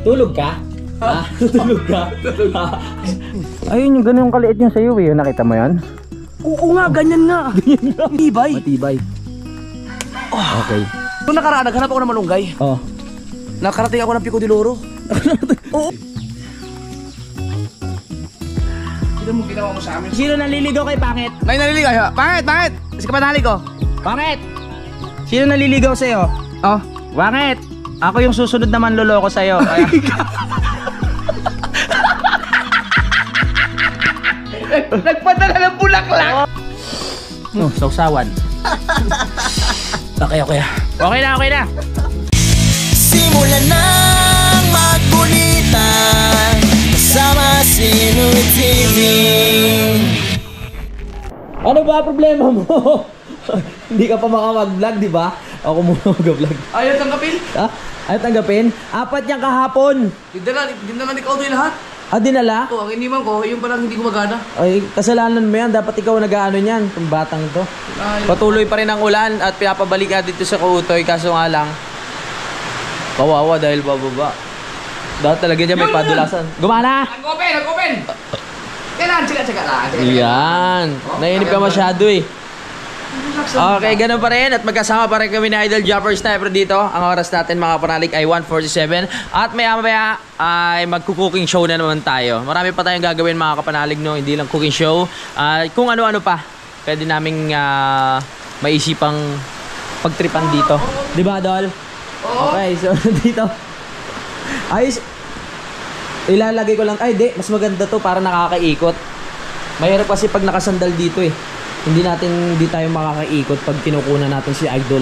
Tulog ka? Ha? Tulog ka? Ayun yung ganun kaliit yung sa'yo eh. Nakita mo yan? Oo nga, ganyan nga. Matibay. Matibay. Okay. Nung nakaraan, naghanap ako ng malunggay. Oh. Nakarating ako ng Pico de Loro. Oo. Sino mo ginawa mo sa amin? Sino naliligaw kay Pangit? May naliligaw ha? Pangit! Kasi kapanali ko. Pangit! Sino naliligaw sa'yo? Oh. Pangit! Ako yung susunod naman loloko sa'yo. Kaya... Nagpadala ng bulaklak! Oh, sausawan. Okay. Okay na. Simulan nang magkulitan kasama si Nuit TV. Ano ba problema mo? Hindi ka pa makapag-vlog, di ba? Ako muna mag-vlog. Ayaw tanggapin? Ha? Ayaw tanggapin? 4 niyang kahapon. Hindi naman ikaw doon lahat. Dinala? Oo, ang iniman ko, yung palang hindi gumagana. Ay, kasalanan mo yan. Dapat ikaw nag-ano niyan. Itong batang to. Patuloy pa rin ang ulan at pinapabalik natin dito sa Kautoy. Kaso nga lang, kawawa dahil bababa. Dapat talaga niya may padulasan. Gumana! Nag-open! Kailangan, tsika lang. Yan. Nainip ka masyado eh. Okay, ganun pa rin at magkasama pa rin kami ni Idol Jumper Sniper dito. Ang oras natin mga panalig ay 1:47 at maya ay magkukuking show na naman tayo. Marami pa tayong gagawin mga kapanalig, no? Hindi lang cooking show. Kung ano-ano pa pwede naming maisipang pagtripan dito. Di ba, Dol? Okay, so dito ayos. Ilalagay ko lang, mas maganda to para nakakaikot. Mahirap kasi pag nakasandal dito eh. Hindi tayo makakaikot pag kinukunan natin si Idol.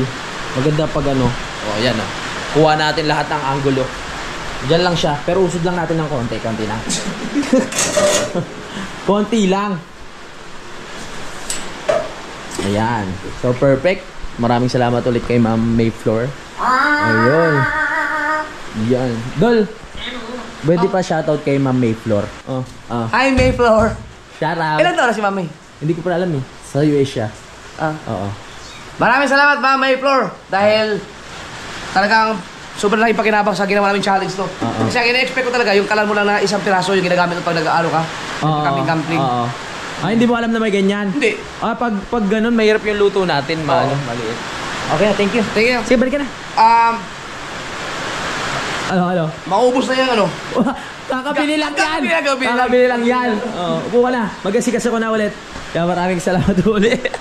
Maganda pag ano. Yan kuha natin lahat ng angulo. Diyan lang siya, pero usod lang natin ng konti lang. Konti lang. Ayan. So perfect. Maraming salamat ulit kay Ma'am Mayflower. Ayun. Yan. Dol. Pwede pa shoutout kay Ma'am Mayflower. Hi, Mayflower. Shoutout. Ilan taon na si Mami? Hindi ko pa alam eh. Sa US siya. Oo. Maraming salamat, Ma'am Mayflower. Dahil talagang sobrang laking pakinabang sa ginawa namin challenge to. Kasi ang ina-expect ko talaga, yung kalan mo lang na isang piraso yung ginagamit mo pag nag-aalo ka. Camping. Hindi mo alam na may ganyan? Hindi. Pag ganun, mahirap yung luto natin. Maliit. Okay na, thank you. Thank you. Sige, balik ka na. Ano? Maubos na yung ano. Kakabili lang yan. Kakabili lang yan. Upo ka na. Mag-asikas ako na ulit. Kaya maraming salamat ulit.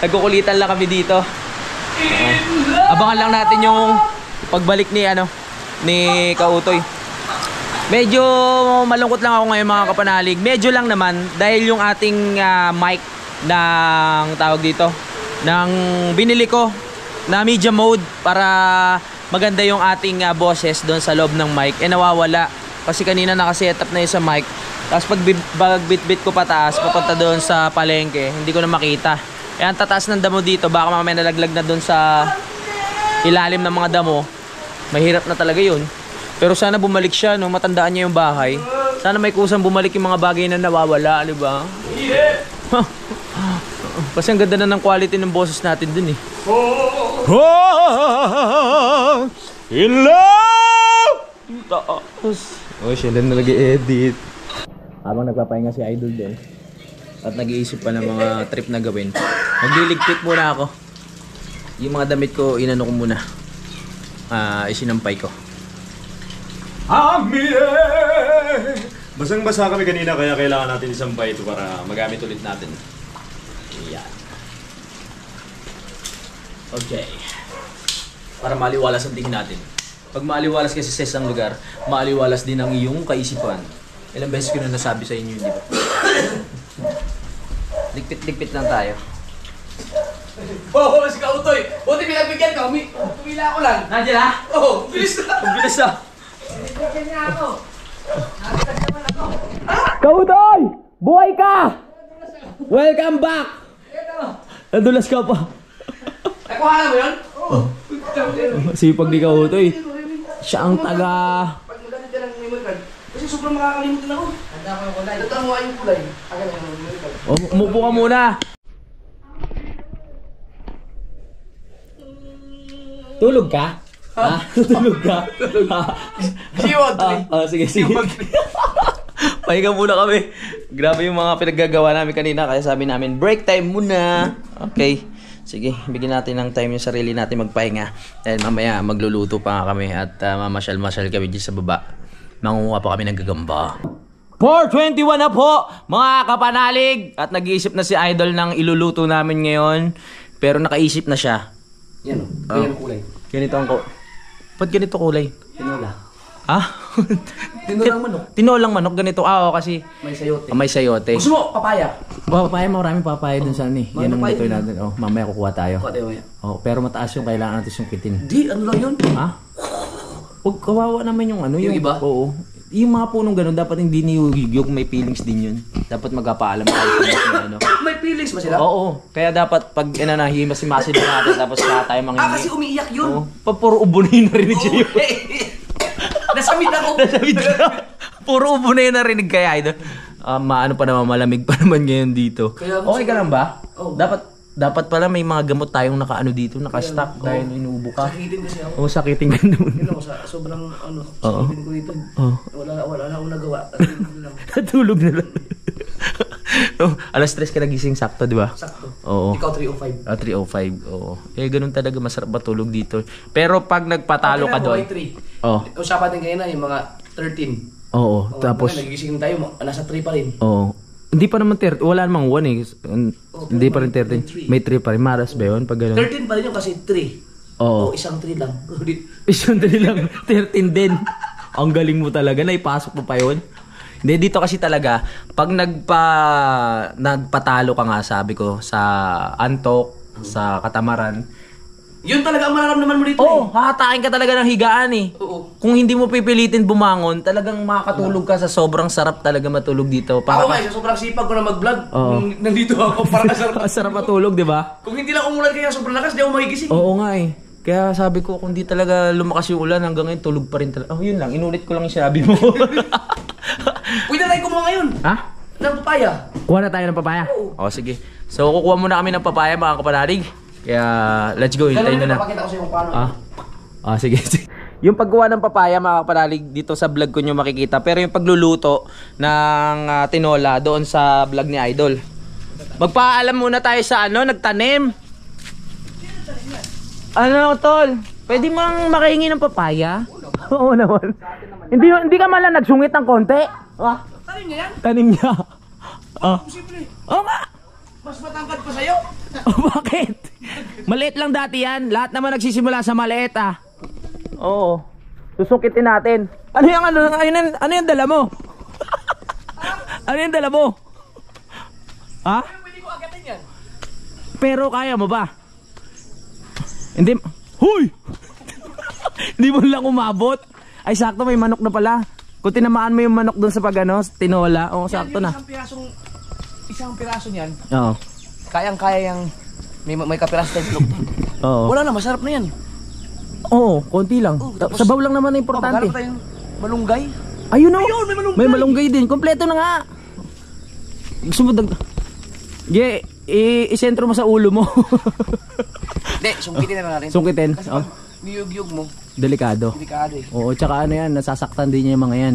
Nagkukulitan lang kami dito. Abangan lang natin yung pagbalik ni Kautoy. Medyo malungkot lang ako ngayon mga kapanalig. Medyo lang naman dahil yung ating mic ng tawag dito ng binili ko na media mode para maganda yung ating boses doon sa loob ng mic nawawala kasi kanina naka-setup na yung sa mic. Tapos pag bit-bit ko pataas papunta doon sa palengke, hindi ko na makita. Kaya ang tataas ng damo dito, baka mamaya nalaglag na doon sa ilalim ng mga damo. Mahirap na talaga yun. Pero sana bumalik siya, no? Matandaan niya yung bahay. Sana may kusang bumalik yung mga bagay na nawawala, di ba? Kasi ang ganda na ng quality ng boses natin dun eh. In love! Siya lang na nag-edit. Habang nagpapahinga si Idol din at nag-iisip pa ng mga trip na gawin, magliligpit muna ako. Yung mga damit ko, inano ko muna. Isinampay ko. Basang-basa kami kanina kaya kailangan natin isampay ito para magamit ulit natin. Yan. Okay. Para maliwalas ang tingin natin. Pag maliwalas kasi sa isang lugar, maliwalas din ang iyong kaisipan. Ilang beses ko na nasabi sa inyo, di ba? Ligpit-ligpit lang tayo. Si Kautoy! Buti pinagbigyan ka, tumila ako lang. Nandiyan ha? Oo, bilis na. Bilis na. Binigyan niya ako. Nakagad naman ako. Kautoy! Buhay ka! Welcome back! Nadulas ka pa. Nakuha na mo yun? Oo. Sipag ni Kautoy. Siya ang taga... Pag magalit ka ng memory card, kasi sobrang makakalimutan ako. Handa ko yung kulay. Nagtanguha yung kulay. Agad yung memory card. Umupo ka muna. Tulog ka? Ha? Tutulog ka? Siwot. Sige. Pahinga muna kami. Grabe yung mga pinaggagawa namin kanina. Kaya sabi namin, break time muna. Okay. Sige, bigyan natin ng time yung sarili natin magpahinga. Dahil mamaya magluluto pa nga kami at mamasyal-masyal kami dyan sa baba. Mangunguha pa kami ng gagamba. 4:21 na po, mga kapanalig! At nag-iisip na si Idol ng iluluto namin ngayon. Pero nakaisip na siya. Yan o, ganyan ang kulay. Ganito ang ba't ganito kulay? Tinola. Ha? Tinolang manok. Tinolang manok, ganito. Oo, kasi May sayote. may sayote. Gusto mo, papaya? Papaya, maraming papaya dun sa ni. Yan ang papaya lutuin yun. natin. Oh, mamaya kukuha tayo. Pwede mo yan. Oh, pero mataas yung kailangan natin sungkitin. Di, ano lang yun? Ha? Huwag kawawa naman yung ano. Yung iba? Oo. Yung mga punong ganun, dapat hindi niyugyug. May feelings din yun. Dapat magpapaalam tayo sa ano. May feelings ba sila? Oo. Kaya dapat pag inanahimas-himasin natin, tapos kaya tayo mangingi. Kasi umiiyak yun. Oo. Puro ubo na yung narinig siya yun. Nasamid ako. Nasamid ka. Puro ubo na yung narinig kaya Idol. Maano pa naman, malamig pa naman ngayon dito. Kaya Okay ka lang ba? Oo. Dapat pala may mga gamot tayong nakaano dito, naka-stock dahil inuubo ka. Sakitin kasi ako. Oo, sakitin ka naman. Yun ako, sobrang ano, Oo. sakitin ko dito. Oo. Wala na akong nagawa. Tatulog lang. Natulog na lang. Oh, alas 3 ka nagising sakto, di ba? Sakto. Oo. Ikaw 3:05. 3:05, oo. ganun talaga, masarap matulog dito. Pero pag nagpatalo ka doon. 3. Oo. Usapan din kayo na yung mga 13. Oo, tapos, nagigising tayo, nasa 3 pa rin. oo. Hindi pa naman 30, wala namang 1 eh. Hindi pa rin 13. May 3 pa rin. Maras ba yun? Pag ganun? 13 pa rin yung kasi 3. Oo. O isang 3 lang. Isang dali lang, 13 din. Ang galing mo talaga, naipasok mo pa yun. Hindi, dito kasi talaga, pag nagpatalo ka nga, sabi ko, sa antok, sa katamaran, Yun talaga ang mararamdaman mo dito. oo, hahatakin ka talaga ng higaan eh. Oo. Kung hindi mo pipilitin bumangon, talagang makakatulog ka sa sobrang sarap talaga matulog dito. Ako nga, sa sobrang sipag ko na mag-vlog, Oo. nandito ako, parang kasarap. Sarap matulog, di ba? Kung hindi lang umulan kaya sobrang lakas, di ako magigising. Oo nga eh. Kaya sabi ko, kung di talaga lumakas yung ulan, hanggang ngayon tulog pa rin talaga. Oh, yun lang. Inulit ko lang yung sinabi mo. Pwede na tayo kumuha ngayon. Ha? Ng papaya. Kuha na tayo ng papaya? Oo. Sige. So, kukuha muna kami ng papaya, mga kapanalig. Kaya, let's go. Hintayin na na. Papakita ko sa iyo kung paano. Sige. Yung pagkuha ng papaya, mga kapanalig, dito sa vlog ko nyo makikita. Pero yung pagluluto ng tinola doon sa vlog ni Idol. Magpaalam muna tayo sa nagtanim. Ano, tol? Pwede mang makahingi ng papaya? Oo naman. Hindi ka malang nagsungit ng konti? Tanim niya yan? Tanim niya. Posible. Oo nga. Mas matangkad pa sa'yo. Bakit? Maliit lang dati yan. Lahat naman nagsisimula sa maliit Oo. Susukitin natin. Ano yung dala mo? Ano yung dala mo? Ha? Pwede ko agatin yan. Pero kaya mo ba? Hindi. Huy! Hindi mo lang umabot. Ay sakto, may manok na pala. Kung tinamaan mo yung manok dun sa tinola. Oo, sakto na. Isang piraso niyan, Oo. kayang-kaya yung may kapiraso tayong loob. Oo. Wala na, masarap na yan. Oo, konti lang. tapos- Sabaw lang naman na importante. Maghanap tayong malunggay. Ayun o. Ayun, may malunggay. May malunggay din. Kompleto na nga. Gusto mo isentro mo sa ulo mo. Hindi, sungkitin na natin. Sungkitin. Kasi Oh. pag niyug-yug mo, Delikado. delikado eh. Oo, tsaka yan, nasasaktan din niya yung mga yan.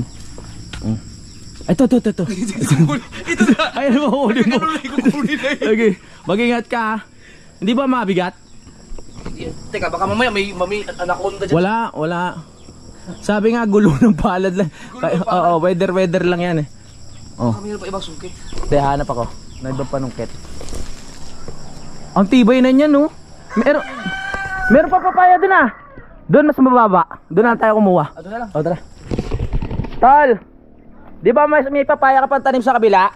Ito. Ito na. Ayun mo, huli mo. Okay, mag-ingat ka ha. Hindi ba mabigat? Teka, baka mamaya may anaconda dyan. Wala. Sabi nga, gulo ng palad lang. Oo, weather lang yan eh. Oh. Baka mayroon pa ibang sungkit. Hindi, hanap ako. Naibang panungkit. Ang tibay na niyan, no? Meron pa papaya dun Doon mas mababa. Doon na tayo kumuha. Ito na lang. O, tara. Tol! Di ba may papaya ka pang tanim sa kabila?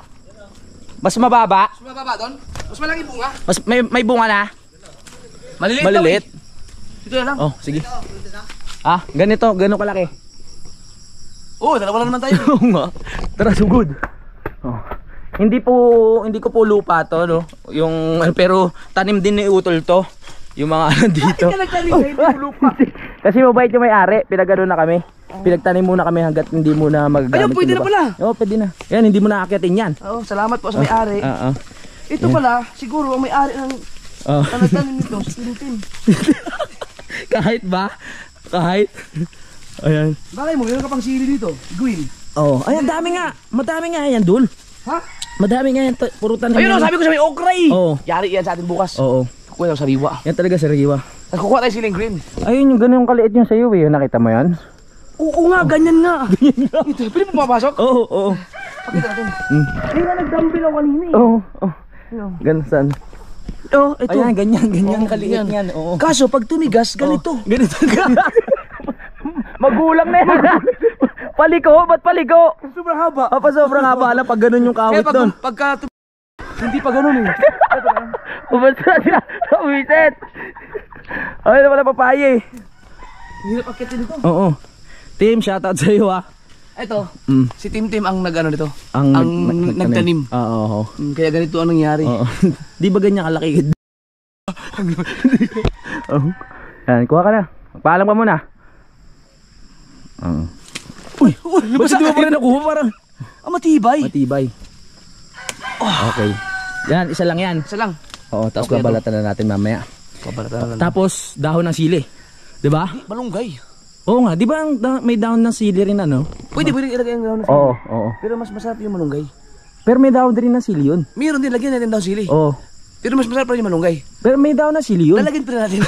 Mas mababa? Mas mababa doon? Mas malaki bunga? Mas may bunga na? Maliliit. Ito na lang. Oh, sige. Ganito kalaki. Dalawa lang naman tayo. Oo nga. Tara, sugod. Oh. Hindi ko po lupa to, no? Pero tanim din ni Utol to. Yung mga dito. Kasi mabait yung may-ari. Pinagano na kami. Pinagtanim muna kami hanggat hindi mo na magagamit. Ayun, pwede na pala. Oo, pwede na. Yan, hindi mo na aakitin yan. Salamat po sa may-ari. Ito pala, siguro ang may-ari ng nagtanim nito, si Tintin. Kahit ba? Kahit. Ayan. Bakit mo, meron ka pang sili dito. Gwin. Oh, ayan, dami nga. Madami nga yan, Dul. Ha? Madami nga yan. Purutan na Ayun o, sabi ko sa may okra eh. Oo. Yari yan sa atin bukas. Oo. Kukuha daw sa riwa. Yan talaga sariwa. Tapos kukuha tayo siling green. Ayun yung ganun yung kaliit yung sa'yo eh. Nakita mo yan? Oo nga, ganyan nga. Ito, pwede mo papasok? Oo, oo. Pakita natin. Kaya nag-dumbbell ako kanina eh. Oo. Oh. Ganun saan? Oh, ito. Ayan, ganyan Oo, kaliit yan. yan. Oo. Kaso, pag tumigas, ganito. Ganito. Magulang na yan. Paliko, ba't paliko? Sobrang haba. Pa sobrang haba lang pag ganun yung Kaya kawit doon. hindi pa ganun eh. Ubus na siya. Umisit. Ay, na pala papaya eh. Hirap akitin ito. Oo. Team, shoutout sa iyo ah. Ito, Mm. si Tim ang nag-ano nito. Ang nagtanim. Oo. Kaya ganito ang nangyari. Oo. Di ba ganyan kalaki? Oh. Yan, kuha ka na. Paalam ka muna. Oo. Uy, Ba't hindi mo pa rin nakuha? Parang matibay. matibay. Okay. Yan, isa lang yan. Isa lang. Oo, tapos Okay, babalatan na natin mamaya. Pabalatan na lang. Tapos, dahon ng sili. Di ba? Malunggay. Oo nga, di ba may dahon ng sili rin ano? Pwede ilagay ang dahon ng sili. Oo. Pero mas masarap yung malunggay. Pero may dahon din ng sili yun. Meron din, lagyan natin daw sili. Oo. Pero mas masarap pa rin yung malunggay. Pero may dahon ng sili yun. Lalagyan pa rin natin.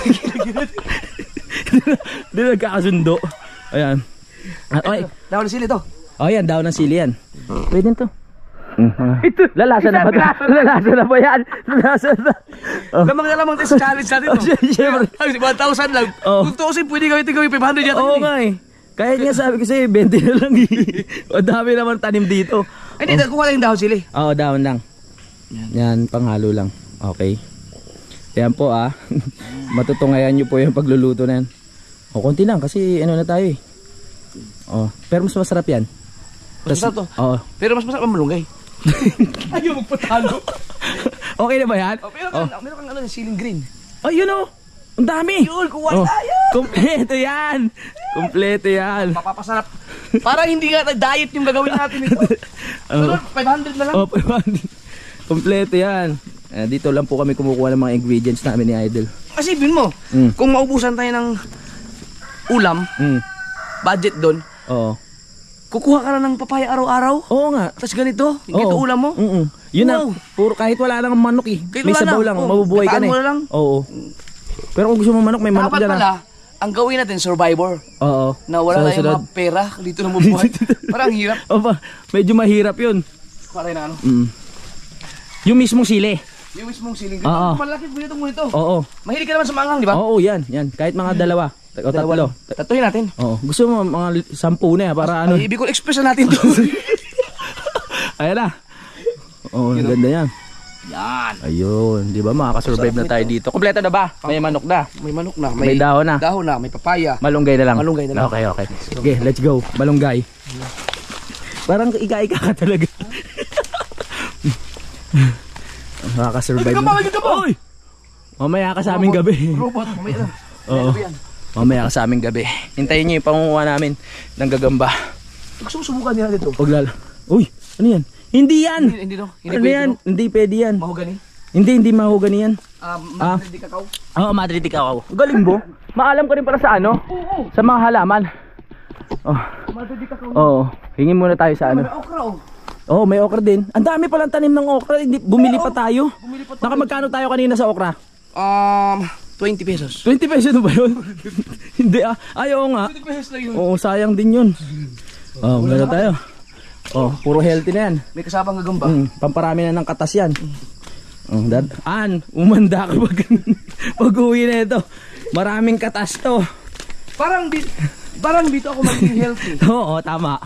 Di nagkakasundo. Ayan. Okay. Dahon ng sili to. Oh, yan, dahon ng sili yan. Pwede to. Lalasa na ba ito? Lalasa na ba yan? Lalasa na. Lamang tayo sa challenge natin to. Siyempre. 1,000 lang. Oh. Kung tuusin, pwede gawin 500 yata. Oo yun eh. nga eh. Kahit nga sabi ko sa'yo, 20 na lang eh. O dami naman tanim dito. Ay, hindi, kuha tayong dahon sili. Oo, dahon lang. Yan, panghalo lang. Okay. Yan po ah. Matutungayan nyo po yung pagluluto na yan. O, konti lang kasi ano na tayo eh. Oh, pero mas masarap yan. Mas masarap to. Oo. Pero mas masarap ang malunggay. Ayaw magpatalo. Okay na ba yan? Oh, pero meron kang ano, siling green. Oh, yun oh. Ang dami. Yun, kuha Oh, tayo. kompleto yan. Kompleto yan. Mapapasarap. Para hindi nga diet yung gagawin natin ito. Pero 500 na lang. Oh, kompleto yan. Dito lang po kami kumukuha ng mga ingredients namin ni Idol. Kasi bin mo, kung maubusan tayo ng ulam, budget doon, Oo. kukuha ka na ng papaya araw-araw. Oo nga. Tapos ganito, ganito Oo. ulam mo. Yun na. Wow. Puro kahit wala nang manok eh. Kahit May wala sabaw na. lang. Oh, Mabubuhay ka gataan na eh. mo na lang. Oo. Pero kung gusto mo manok, may manok Dapat dyan pala, ah. ang gawin natin, survivor. Oo. Na wala na yung Sunod. mga pera, dito na mabuhay. Parang hirap. Opa, medyo mahirap yun. Parang na ano. Yung mismong sili. Yung mismong siling. Oo. Malaki po nito. Oo. Mahilig ka naman sa maanghang, di ba? Oo, yan. Kahit mga dalawa. O tatlo. Tatuhin natin. Oo. Gusto mo mga 10 na para ano. Ay, Bicol Express na natin to. Ayan na. Oo, ganda yan. Yan. Ayun, di ba makakasurvive na tayo dito. Kompleto na ba? May manok na. May manok na. May dahon na. Dahon na, may papaya. Malunggay na lang. Malunggay na lang. Okay. Okay, let's go. Malunggay. Parang ika-ika ka talaga. Makakasurvive na. Oy! Mamaya ka sa aming gabi. Robot, mamaya lang. Oo. Mamaya ka sa aming gabi. Hintayin niyo yung pangunguha namin ng gagamba. Gusto mo subukan nila dito? Paglala. Uy, ano yan? Hindi yan! Hindi no? Hindi Ano pwede yan? no? Hindi pwede yan. Mahogani? Hindi mahogani yan. Hindi kakao? Oo, Madrid ikaw. Galing mo. Maalam ka rin para sa ano? Sa mga halaman. Oh. Hindi kakao. Oo. Hingin muna tayo sa ano. May okra oh. Oo, may okra din. Ang dami palang tanim ng okra. Bumili pa tayo. Nakamagkano tayo kanina sa okra? 20 pesos. 20 pesos na ba yun? Hindi ah. Ay, oo nga. 20 pesos na yun. Oo, sayang din yun. Oh, meron tayo. Oh, puro healthy na yan. May kasabang gagamba. Pamparami na ng katas yan. Umanda ka pag-uwi na ito. Maraming katas to. Parang dito ako maging healthy. Oo, tama.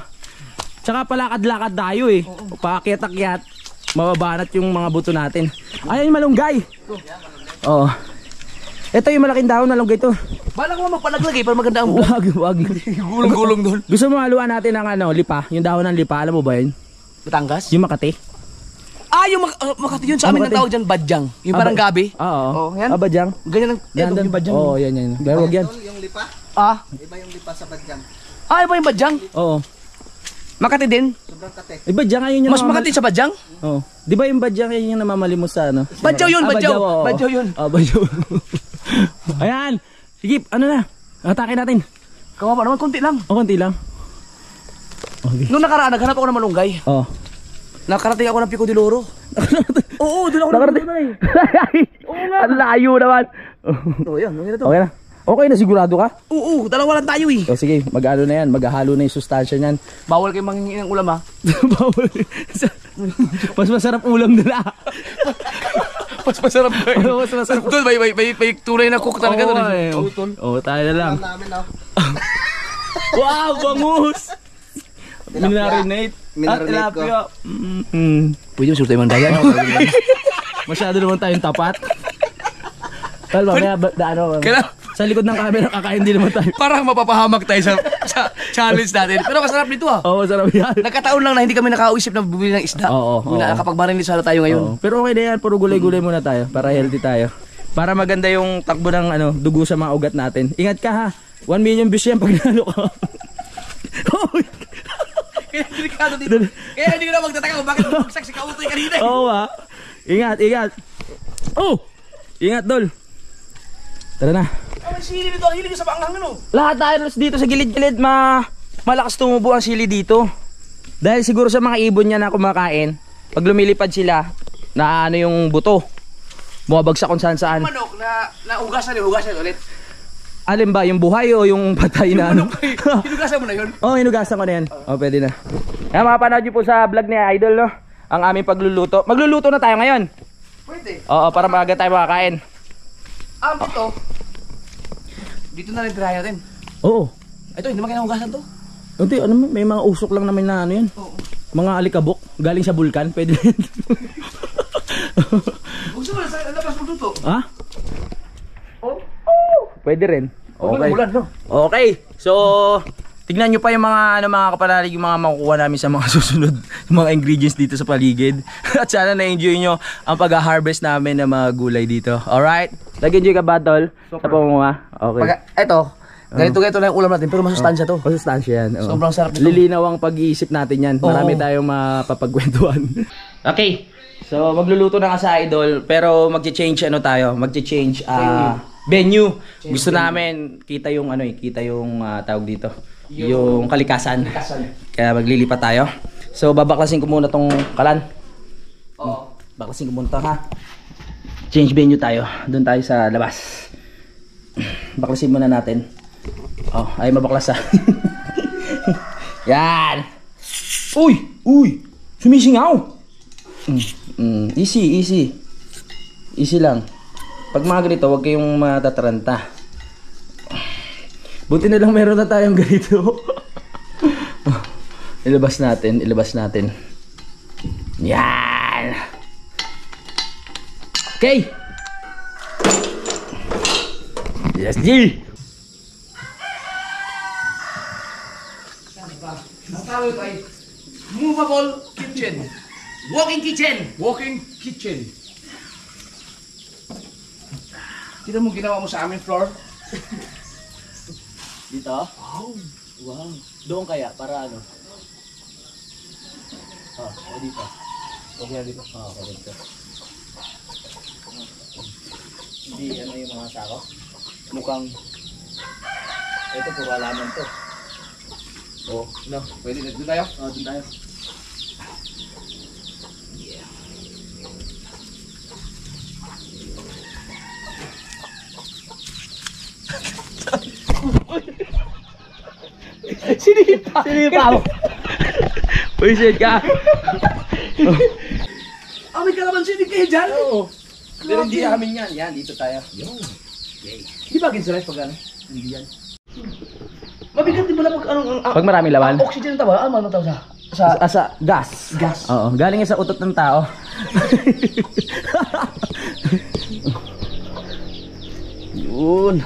Tsaka palakad-lakad tayo eh. Paakyat-akyat. Mababanat yung mga buto natin. Ayan yung malunggay. Oo. Ito yung malaking dahon, malunggay to. Bala ko magpalaglag eh, para maganda ang buhay. Wag. Gulong-gulong doon. Gusto mo haluan natin ng ano, lipa? Yung dahon ng lipa, alam mo ba yun? Batangas? Yung Makati. Yung Makati yun sa amin Makati. ang tawag dyan, badyang. Yung parang gabi. Oo. Oh, yan. Badyang. Ganyan ang yung badyang. Oo, yan. Pero wag yan. Iba yung lipa sa badyang. Iba yung badyang? Oo. Makati din? Badyang ayun yung Mas Makati sa badyang? Oo. Di ba yung badyang yun yung namamalimos sa ano? Badyaw yun, badyaw. Oo. Badyaw yun. Badyaw. Ayan. Sige, ano na? Atake natin. Kawawa naman, konti lang. O, konti lang. Okay. Nung nakaraan, naghanap ako ng malunggay. Oh. Nakarating ako ng Pico de Loro. Oo, doon ako Nakarating. Ang layo naman. Oo, yan. Okay na to. Okay na. Okay na, sigurado ka? Oo, dalawa lang tayo eh. O sige, mag-ano na yan, maghahalo na yung sustansya niyan. Bawal kayong mangingin ng ulam ha. Bawal. Mas masarap ulam nila. Mas masarap ba yun? Mas masarap. Doon, may tunay na cook talaga doon. Oo, Oo, tol. Oo, tayo na lang. namin na. Wow, bangus! Minarinate. Minarinate ko. Pwede mo surtay man dayan. Masyado naman tayong tapat. Well, mamaya, sa likod ng camera, kakain din naman tayo. Parang mapapahamak tayo sa challenge natin. Pero masarap nito ah. Oo, masarap yan. Nagkataon lang na hindi kami nakauisip na bumili ng isda. Oo. Nakakapagbarin sana tayo ngayon. Oo. Pero okay na yan, puro gulay-gulay muna tayo para healthy tayo. Para maganda yung takbo ng dugo sa mga ugat natin. Ingat ka ha, 1 million views yan pag nalo ka. Kaya delikado dito. Kaya hindi ko na magtataka kung bakit bumagsak si Kautoy kanina. Oo ha. Ingat. Oh! Ingat, Dol. Tara na. May sili dito. Ang hilig sa pangang ano. Lahat tayo dito sa gilid-gilid, malakas tumubo ang sili dito. Dahil siguro sa mga ibon niya na kumakain, pag lumilipad sila, na ano yung buto. Bumabagsak kung saan. Manok na hugasan ulit. Alin ba, yung buhay o yung patay na ano? Hinugasan mo na yun? Oo, hinugasan ko na yan. Pwede na. Kaya mapapanood nyo po sa vlog ni Idol, no? Ang aming pagluluto. Magluluto na tayo ngayon. Pwede. Oo, para maaga tayo makakain. Ito. Dito na rin tirahin natin. Oo. Ito, hindi naman kinahugasan to. Hindi, ano, may mga usok lang naman na ano yan. Oo. Mga alikabok, galing sa bulkan. Pwede rin. Gusto mo na sa labas mo dito? Ha? Oh. Pwede rin. Okay. Ulan, no? Okay. So, tignan nyo pa yung mga mga kapanalig, yung mga makukuha namin sa mga susunod mga ingredients dito sa paligid. At sana na-enjoy nyo ang pag-harvest namin ng mga gulay dito. Alright? Nag-enjoy ka ba, Tol? Sa pamunga? Okay. Ito, ganito lang yung ulam natin, pero masustansya to. Masustansya yan. Oo. Sobrang sarap nito. Lilinaw ang pag-iisip natin yan. Marami tayong mapapagkwentuhan. Okay. So, magluluto na ka sa Idol, pero magche-change Magche-change venue. Gusto namin kita yung tawag dito. Yung kalikasan. Kaya maglilipat tayo. So, babaklasin ko muna tong kalan. Oo. Baklasin ko muna to, ha. Change venue tayo. Doon tayo sa labas. Baklasin muna natin. Oh, ay mabaklas ha. Yan. Uy! Sumisingaw. Easy lang. Pag mga ganito, huwag kayong matataranta. Buti na lang meron na tayong ganito. Ilabas natin. Yan. Okay. Yes, G. Ang tawag ay movable kitchen. Walking kitchen. Tignan mo ginawa mo sa amin, floor. Dito? Wow. Doon kaya, para ano? O dito. Okay dito. Okay dito. Hindi, ano yung mga sako? Mukhang, ito puro alaman to. No, pwede na doon tayo. Doon tayo. Sinipa mo. Wisit ka. May kalamansi din kayo dyan. Oo. Pero hindi amin yan. Yan, dito tayo. Di ba ginsalis pag ano? Hindi yan. Mabigat din pala pag anong... Pag maraming laman? Oxygen na ba? Ano tawag Sa gas. Oo, galing yan sa utot ng tao. Yun.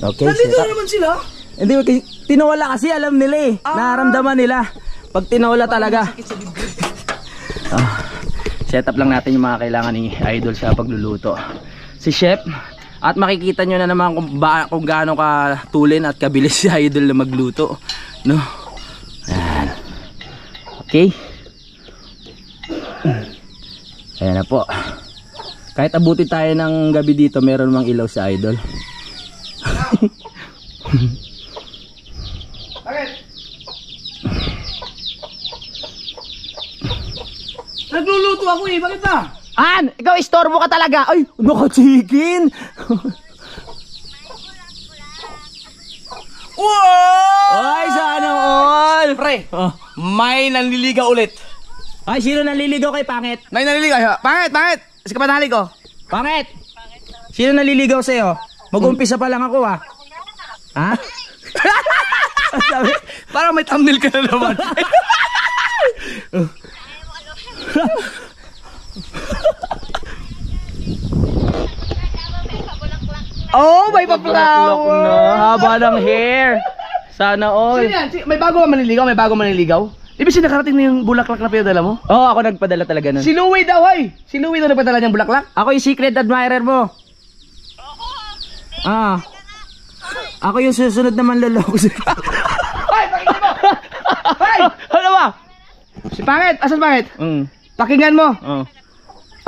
Okay. Nandito na naman sila. Hindi, tinawala kasi alam nila eh. Naramdaman nila. Pag tinawala talaga. Set up lang natin yung mga kailangan ni Idol sa pagluluto. Si Chef. At makikita nyo na naman kung gaano ka tulin at kabilis si Idol na magluto. No? Ayan. Okay. Ayan na po. Kahit abuti tayo ng gabi dito, meron mang ilaw si Idol. Bakit? Nagluluto ako eh, bakit ba? An, ikaw istorbo ka talaga. Ay, naka-chicken. Wow! Ay, sana all. Pre, may nanliligaw ulit. Ay, sino naliligaw kay Pangit? May nanliligaw. Pangit! Kasi kapanali ko. Pangit! Sino naliligaw sa'yo? Mag-umpisa pa lang ako ah. Ha? Sabi, parang may thumbnail ka na naman. Oh, may pa-flower! Haba ng hair. Sana all. Sino yan? May bago manliligaw? May bago manliligaw? Ibig sabihin nakarating na yung bulaklak na pinadala mo? Oo, ako nagpadala talaga nun. Si Louie daw, ay! Si Louie daw nagpadala niyang bulaklak? Ako yung secret admirer mo. Ah. Ako yung susunod na manloloko sa'yo. Ay, pakinggan mo! Ay! Ano ba? Si Pangit! Asan Pangit? Pakinggan mo! Oh.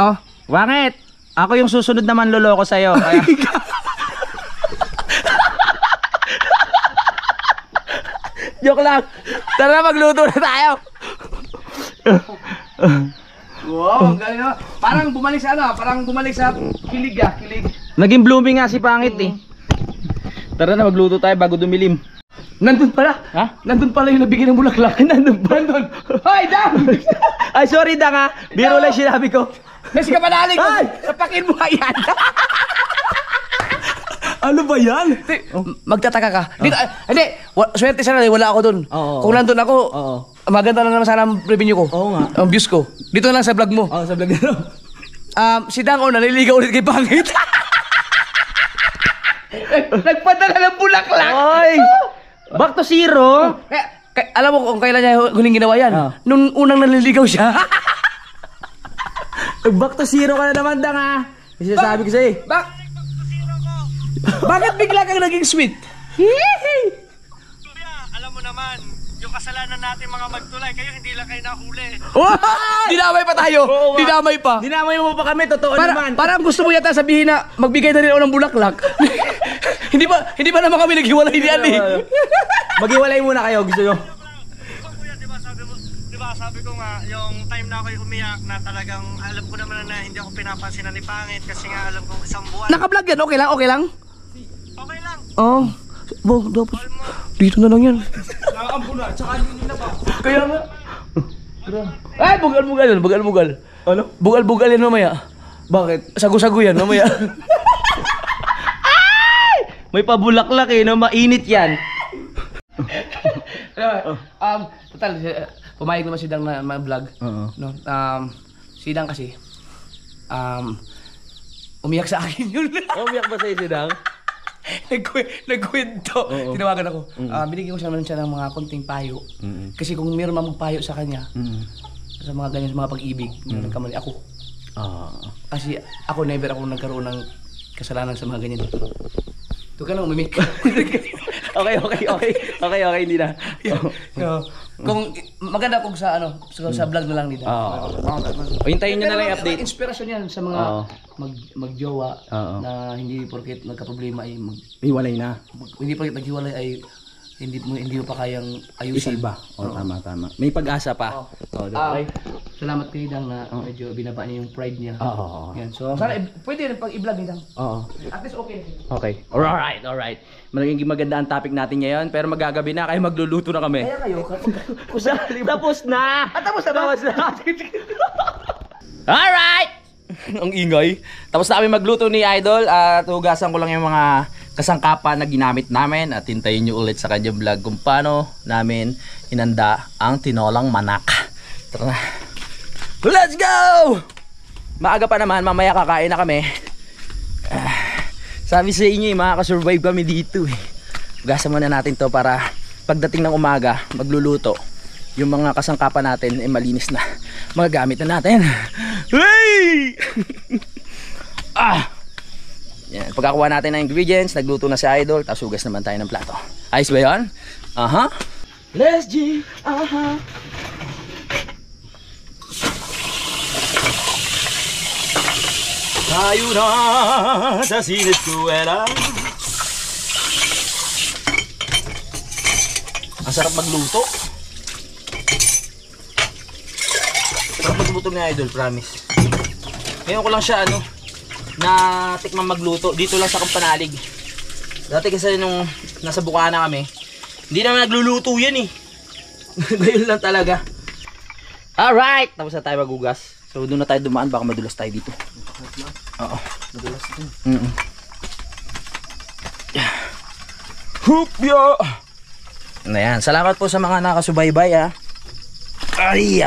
Oh. Pangit! Ako yung susunod na manloloko sa'yo. Kaya... Joke lang. Tara, magluto na tayo. Wow, ang galing naman. Parang bumalik sa ano, parang bumalik sa kilig kilig. Naging blooming nga si Pangit eh. Tara na, magluto tayo bago dumilim. Nandun pala. Ha? Nandun pala yung nabigyan ng bulaklak. Nandun pa. Nandun. Hoy, Dang! Ay, sorry Dang ha. Biro lang sinabi ko. Nasi ka panali ko. Sapakin mo yan. Ano ba yan? Magtataka ka. Hindi, swerte sana wala ako dun. Oo. Kung nandun ako, Oo. maganda lang naman sana ang revenue ko. Oo nga. Ang views ko. Dito na lang sa vlog mo. Oh, sa vlog na. Si Dang naliligaw ulit kay Pangit. Nagpadala ng bulaklak. Oy! Back to zero. Alam mo kung kailan niya huling ginawa yan? Nung unang naliligaw siya. Back to zero ka na naman Dang ha. Kasi sabi ko sa'yo eh. Bakit bigla kang naging sweet? Alam mo naman, yung kasalanan natin mga magtulay, kayo hindi lang kayo nahuli. Dinamay pa tayo. Dinamay pa. Dinamay mo pa kami, totoo naman. Parang gusto mo yata sabihin na magbigay na rin ako ng bulaklak. hindi ba naman kami naghiwalay ni Ali? Maghiwalay muna kayo, gusto nyo? Kuya, sabi ko nga, yung time na ako'y umiyak na talagang alam ko naman na hindi ako pinapansinan ni Pangit kasi nga alam ko isang buwan. Naka-vlog yan, okay lang, okay lang? Okay lang. Oo. Dapat. Dito na lang yan. Nakakambuna, tsaka yun na ba? Kaya nga. Ay, bugal-bugal yan, bugal-bugal. Ano? Bugal-bugal yan mamaya. Bakit? Sagu-sagu yan mamaya. May pabulaklak eh, no? Mainit yan. Total, pumayag naman si Dang na vlog. Oo. No? Si Dang kasi, umiyak sa akin yun. Umiyak ba sa'yo si Dang? Nagkwento. Tinawagan ako. Binigyan ko siya ng mga konting payo. Kasi kung meron mang magpayo sa kanya, sa mga ganyan, sa mga pag-ibig, nagkamali ako. Kasi ako never ako nagkaroon ng kasalanan sa mga ganyan. Ito ka na umimik. Okay, hindi na. Kung maganda kung sa sa vlog na lang nila. O hintayin nyo na lang yung update. Inspirasyon yan sa mga magjowa na hindi porket nagka-problema ay Hiwalay na. hindi porket naghiwalay ay hindi mo pa kayang ayusin. Isa iba. Tama. May pag-asa pa. Okay. Salamat kay Dang na medyo binaba niya yung pride niya. Yan. So sana pwede rin pag i-vlog ni Dang. At least okay. Okay. Alright. Magiging maganda ang topic natin ngayon, pero magagabi na, kaya magluluto na kami. Kaya kayo Tapos na! tapos na. Alright! Ang ingay. Tapos na kami magluto ni Idol at hugasan ko lang yung mga kasangkapan na ginamit namin at hintayin nyo ulit sa kanyang vlog kung paano namin inanda ang tinolang manak. Tara na. Let's go! Maaga pa naman, mamaya kakain na kami. Sabi sa inyo makakasurvive kami dito eh. Hugasan muna natin to para pagdating ng umaga magluluto. Yung mga kasangkapan natin ay malinis na. Magagamit na natin. Hey! Yan. Pagkakuha natin ng ingredients, nagluto na si Idol, tapos hugas naman tayo ng plato. Ayos ba yun? Let's G! Tayo na sa sineskuela. Masarap magluto. Sarap magluto ni Idol, promise. Ngayon ko lang siya na tikman magluto dito lang sa Kampanalig. Dati kasi nung nasa Bukana kami, hindi naman nagluluto yan eh. Ngayon lang talaga. Alright! Tapos na tayo magugas. So doon na tayo dumaan, baka madulas tayo dito. Oo. Madulas din. Hupya! Ayan, salamat po sa mga nakasubaybay ha. Ay!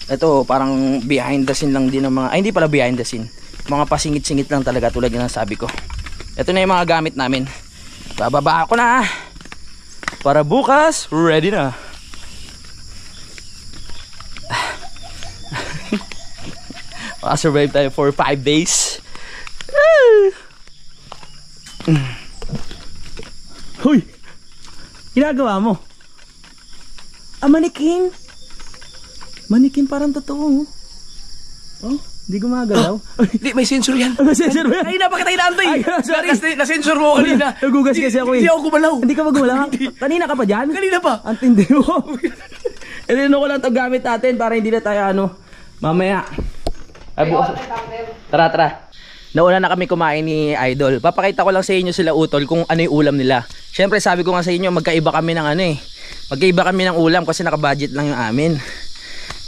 Ito parang behind the scene lang din ng mga, ay hindi pala behind the scene, mga pasingit-singit lang talaga tulad ng sabi ko. Ito na yung mga gamit namin. Bababa ako na para bukas ready na. Makasurvive tayo for 5 days. Hoy! Ginagawa mo? Manikin! Manikin parang totoo. Oh, hindi gumagalaw. Hindi, may sensor yan. May sensor ba yan? Ay, napakita inaantay. Sorry, nasensor mo kanina. Nagugas kasi ako eh. Hindi ako gumalaw. Hindi ka ba gumalaw? Kanina ka pa dyan? Kanina pa. Ang tindi mo. Ilino ko lang ito gamit natin para hindi na tayo mamaya. Ay, bukas. Tara. Nauna na kami kumain ni Idol. Papakita ko lang sa inyo sila utol kung ano yung ulam nila. Siyempre sabi ko nga sa inyo, magkaiba kami ng magkaiba kami ng ulam kasi naka-budget lang yung amin.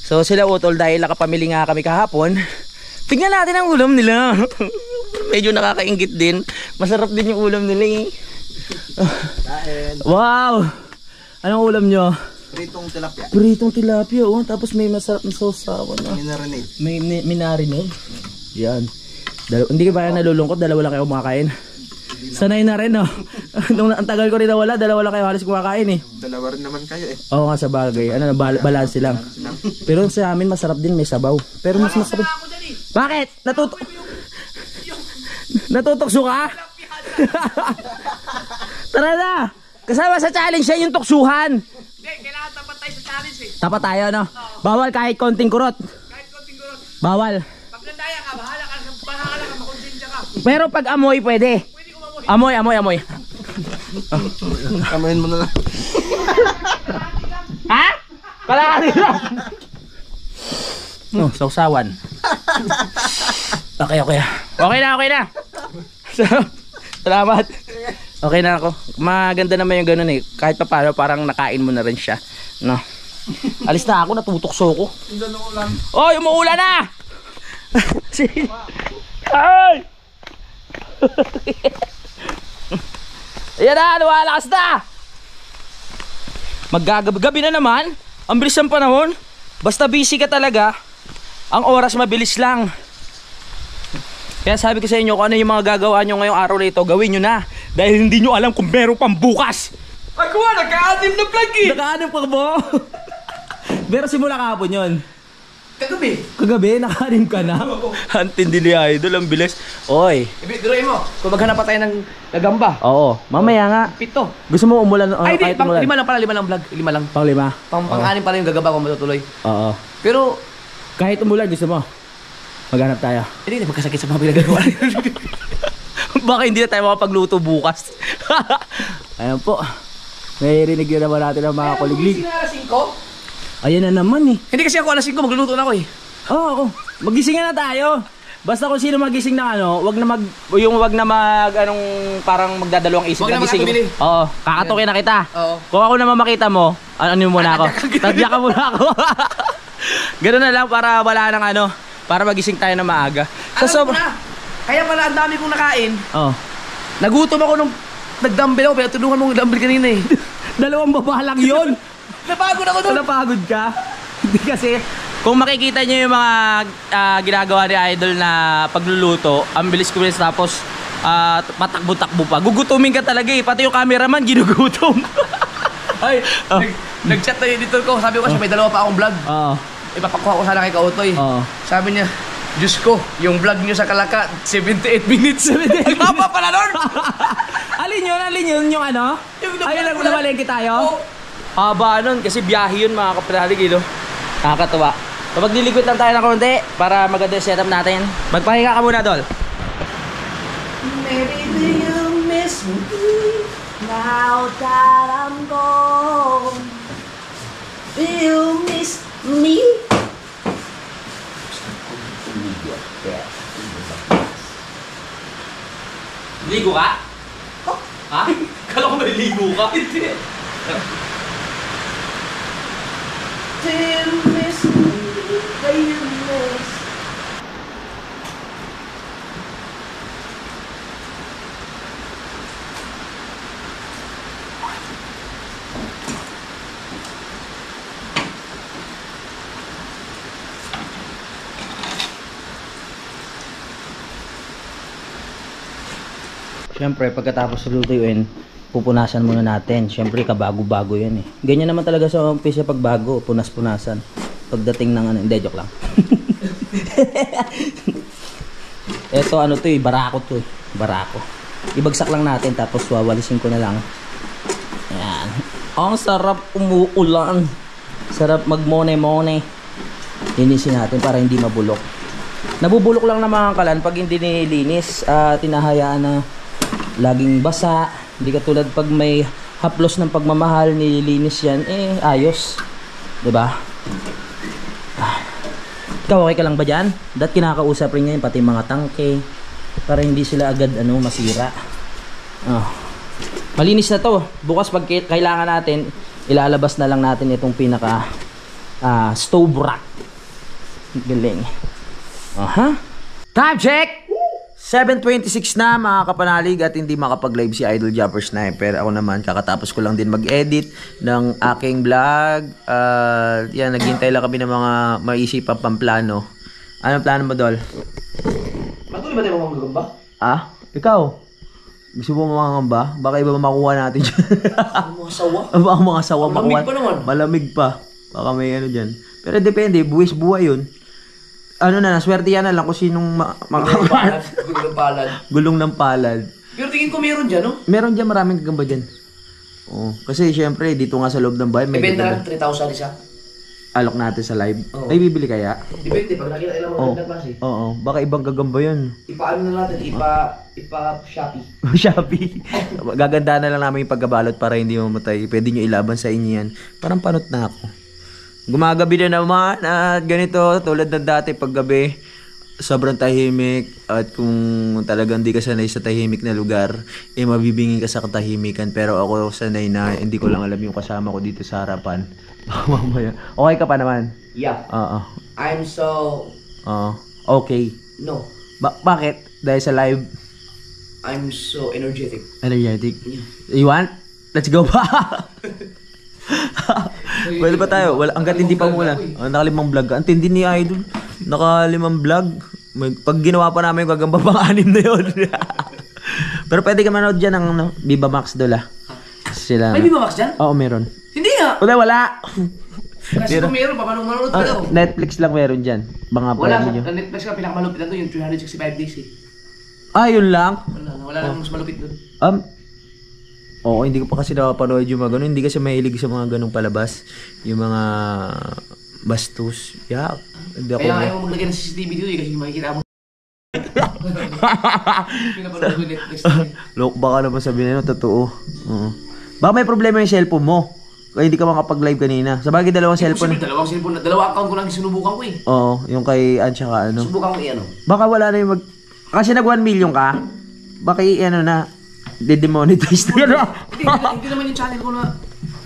So sila utol dahil nakapamili nga kami kahapon. Tingnan natin ang ulam nila. Medyo nakakaingit din. Masarap din yung ulam nila eh. Wow! Anong ulam nyo? Pritong tilapia. Pritong tilapia oh. Tapos may masarap na sausawan na. Minarinade. May minarinade. Yan. Hindi ka ba nalulungkot? Dalawa lang kayo kumakain. Sanay na rin oh. Ang tagal ko rin nawala, dalawa lang kayo halos kumakain eh. Dalawa rin naman kayo eh. Oo nga sa bagay. Balance lang. Pero sa amin masarap din, may sabaw. Pero mas masarap. Bakit? Natutokso ka? Tara na! Kasama sa challenge siya yung tuksuhan. Hindi, kailangan tapat tayo sa challenge eh. Tapat tayo no? Bawal kahit konting kurot. Kahit konting gurot. Bawal. Pag nandaya ka, bahala ka, makonsensya ka. Pero pag amoy pwede. Amoy. Kamayin mo na lang. Ha? Kalahati lang. Oh, sausawan. Okay. Okay na. So, salamat. Okay na ako. Maganda naman yung ganun eh. Kahit pa paano, parang nakain mo na rin siya. No. Alis na ako, natutokso ko. Oy, umuulan na! Ay! Ayan na, luwalakas na! Maggagabi na naman. Ang bilis ng panahon. Basta busy ka talaga, ang oras mabilis lang. Kaya sabi ko sa inyo, kung ano yung mga gagawa nyo ngayong araw na ito, gawin nyo na. Dahil hindi nyo alam kung meron pang bukas. Ako nagka-anim na vlog eh. Nakaanap pa ba? Pero simula kahapon yun. Kagabi, nakaanap ka na. Antindi ni Idol, ang bilis. Oy. Biruin mo, kung maghanap pa tayo ng gagamba. Oo, mamaya nga. 7. Gusto mo umulan? Ay, di, kahit pang umulan? 5 lang pala, 5 lang vlog. 5 lang. Pang 5? Pang-anim pala yung gagamba kung matutuloy. Oo. Pero, kahit umulan, gusto mo? Maghanap tayo. hindi na magkasakit sa mga pinagagawa. Baka hindi na tayo makapagluto bukas. Ayan po. Nahirinig yun naman natin ang mga kuliglig. Ayan na naman eh. Hindi kasi ako alas 5, magluluto na ako eh. Oo, ako. Magising na tayo. Basta kung sino magising na wag na parang magdadalawang isip Wag na na gising. makatubili. Oo, kakatukin na kita. Oo. Kung ako naman makita mo, ano muna ako? Tadya ka muna ako. Ganun na lang para wala nang para magising tayo na maaga. Alam ko na, kaya pala ang dami kong nakain. Oo. Nagutom ako nung nag-dumbbell ako, pero tulungan mo yung dumbbell kanina eh. Dalawang baba lang yun. Napagod ako doon. Napagod ka? Hindi kasi, kung makikita nyo yung mga ginagawa ni Idol na pagluluto, ang bilis tapos patakbo-takbo pa. Gugutumin ka talaga eh. Pati yung cameraman ginugutom. Ay, nag-chat na yung editor ko. Sabi ko kasi may dalawa pa akong vlog. Oo. Ipapakuha ko sana kay Kautoy. Oo. Sabi niya, Diyos ko, yung vlog niyo sa Kalaka, 78 minutes. Ang haba pala nun! Alin yun yung ano? Ayun lang namalengke tayo? Oo. Haba nun, kasi biyahe yun mga kapanalig Nakakatuwa. So magliliquid lang tayo ng konti para maganda yung setup natin. Magpahinga ka muna, Dol. Maybe do you miss me now that I'm gone? Still miss me. Ligo ka? Ha? Kala ko may ligo ka? Hindi. Still miss me, famous. Siyempre, pagkatapos lulutuin, pupunasan muna natin. Siyempre, kabago-bago yan eh. Ganyan naman talaga sa umpisa pagbago, punas-punasan. Pagdating ng ano, hindi, joke lang. Eto ano to eh, barako to eh. Barako. Ibagsak lang natin tapos wawalisin ko na lang. Ayan. Ang sarap umuulan. Sarap magmone-mone. Linisin natin para hindi mabulok. Nabubulok lang na mga kalan pag hindi nilinis. Tinahayaan na laging basa. Hindi katulad pag may haplos ng pagmamahal, nililinis yan, eh ayos. 'Di ba? Ikaw okay ka lang ba dyan? Dat kinakausap rin ngayon pati mga tangke para hindi sila agad ano masira. Malinis na to. Bukas pag kailangan natin, ilalabas na lang natin itong pinaka stove rack. Galing. Time check! 7:26 na mga kapanalig at hindi makapag-live si Idol Jumper Sniper. Ako naman, kakatapos ko lang din mag-edit ng aking vlog. Yan, naghintay lang kami ng mga maisipang pamplano. Anong plano mo, Dol? Patuloy ba tayo mamagamba? Ikaw? Gusto mo mamangamba? Baka iba makuha natin dyan. Mga sawa? Baka mga sawa makuha. Malamig pa naman. Malamig pa. Baka may ano dyan. Pero depende, buwis buhay yun. Ano na, swerte yan na lang kung sinong makakapat. Gulong ng palad. Gulong ng palad. Pero tingin ko meron dyan, no? Meron dyan, maraming gagamba dyan. Oo. Kasi syempre, dito nga sa loob ng bahay, may Ibenta gagamba. lang 3,000 isa. Alok natin sa live. Oo. Ay, bibili kaya? Depende, pag nakita ilang Oo. magandang klase. Oo. Baka ibang gagamba yun. Ipaano na natin, ipa-Shopee. Shopee. Gaganda na lang namin yung pagkabalot para hindi mamatay. Pwede nyo ilaban sa inyo yan. Parang panot na ako. Gumagabi na naman at ganito, tulad ng dati paggabi, sobrang tahimik at kung talagang di ka sanay sa tahimik na lugar, eh mabibingin ka sa katahimikan. Pero ako sanay na hindi ko lang alam yung kasama ko dito sa harapan. Mamaya. Okay ka pa naman? Yeah. Oo. I'm so... Okay. No. Bakit? Dahil sa live? I'm so energetic. Energetic? Yeah. You want? Let's go ba? Pwede pa tayo? Wala, hanggat hindi pa muna. Naka-5 vlog ka. Ang tindi ni Idol. Naka-5 vlog. Pag ginawa pa namin yung gagamba pang 6 na yun. Pero pwede ka manood dyan ng ano, Viva Max Dola. Sila. May Viva Max dyan? Oo, meron. Hindi nga! Wala. Kasi kung meron, paano manonood pa daw? Netflix lang meron dyan. Mga Wala, pwede nyo. sa Netflix ka, pinakamalupit na to, yung 365 days eh. Yun lang. Wala lang mas malupit doon. Oo, hindi ko pa kasi nakapanood yung mga ganun. Hindi kasi mahilig sa mga ganung palabas. Yung mga bastos. Yeah. Hindi ako. Kaya ayaw mo maglagay ng CCTV dito eh, kasi makikita mo. Pinapanood ko yung Netflix na Look, baka naman sabihin na totoo. Oo. Baka may problema yung cellphone mo. Kaya hindi ka makapag-live kanina. Sabagay, dalawang cellphone. Dalawang cellphone, dalawa account ko lang sinubukan ko eh. Oo, yung kay Ann tsaka ano. Subukan ko ano. Baka wala na yung kasi nag 1 million ka. Baka ano na, de-demonetize na ano. Hindi naman yung channel ko na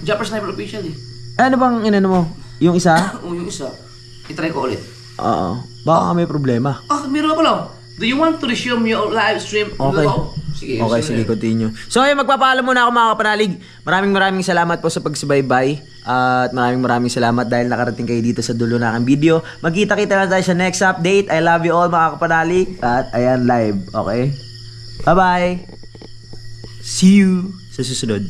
Jumper Sniper Official eh. Ano bang inano mo? Yung isa? O yung isa. I-try ko ulit. Oo. Baka may problema. Meron pa lang. Do you want to resume your live stream? Okay. Sige, Okay, sige, continue. So, ayun, magpapaalam muna ako mga kapanalig. Maraming salamat po sa pagsubaybay. At maraming salamat dahil nakarating kayo dito sa dulo ng aking video. Magkita-kita lang tayo sa next update. I love you all mga kapanalig. At ayan, live. Okay? Bye-bye! See you sa susunod.